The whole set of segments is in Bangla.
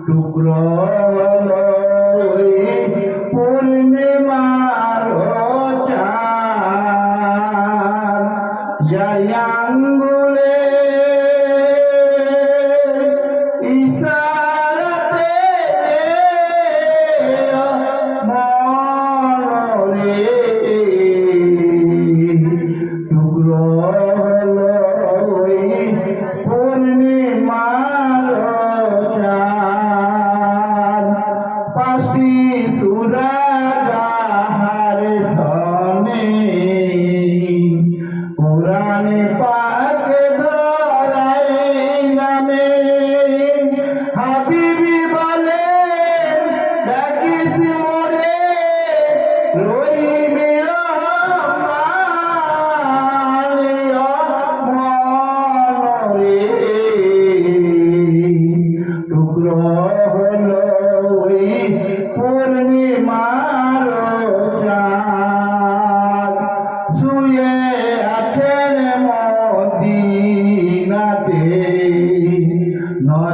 টুকরো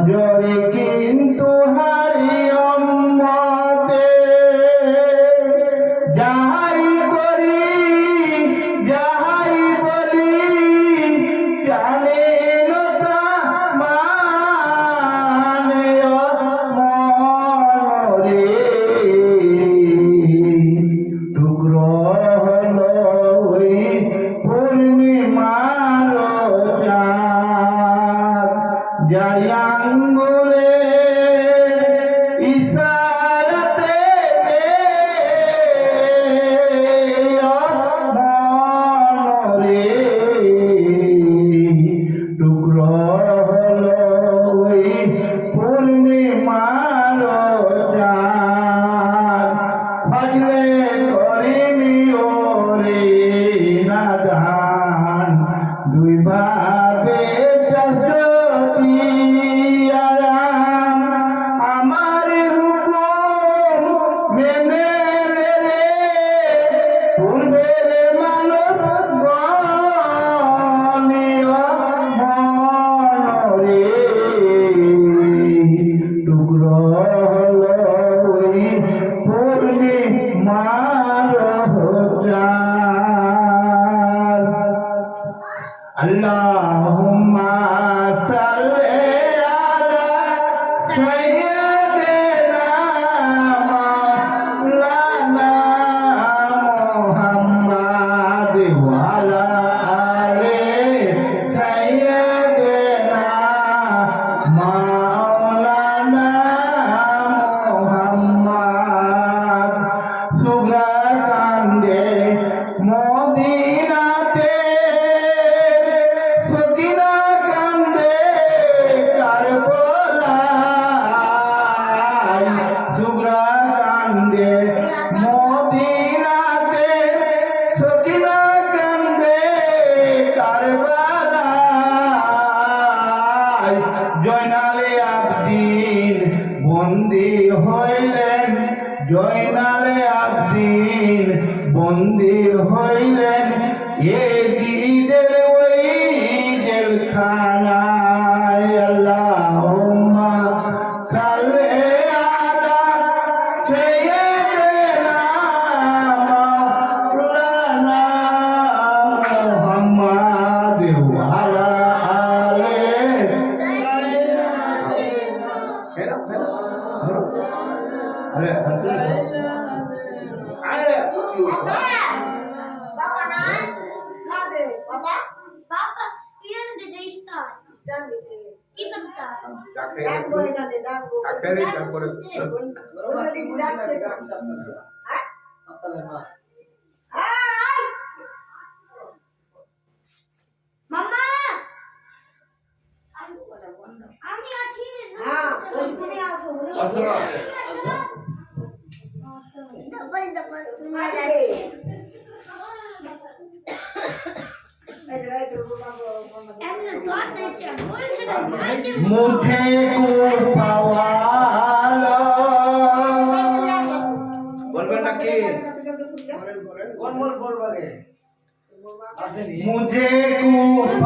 জোরে কিন্তু হারি উম্মতে যাহাই করি যাহাই বলি জানে লতা মানে মরে টুকরো হলো ওই পূর্ণিমার চাঁদ যার আঙ্গুলে ইশারাতে মরে টুকরো হলো ওই পূর্ণিমার চাঁদ ফজরে করিমি ওরে নাদান দুই ভাবে আমার হুকুম মেনে রে পূর্বের মানুষ মরে টুকরো হলো ওই পূর্ণিমার চাঁদ আল্লাহুম্মা সাল্লি আলা সাইয়্যিদিনা মাওলানা মুহাম্মাদ ওয়া আলা আলি সাইয়্যিদিনা মাওলানা মুহাম্মাদ সুগা কান্দে মদিনাতে সকিনা কান্দে কারবালায় সুগা কান্দে মদিনাতে সকিনা কান্দে কারবালায় জয়নালে আবদিন বন্দী হইলেন জয়নালে আবদিন বন্দী হইলেন এজিদের ওই জেলখানায় আল্লাহুম্মা সাল্লি আলা সাইয়্যিদিনা মাওলানা মুহাম্মাদ ওয়া আলা আলি আরে Papa নাই না দে বাবা বাবা কি দিছে স্টার দিছে কি করতা ডাক বই না দে ডাক বই আকারে তারপরে ওই দিলাতে হ্যাঁ আপনাদের মা আই মামা আমি আছি হ্যাঁ ওই তুমি আসো আসো ডবল ডবল শোনা যাচ্ছে मुझे को पवालो बोलबे ना कि बोल बोल बोल बागे मुझे को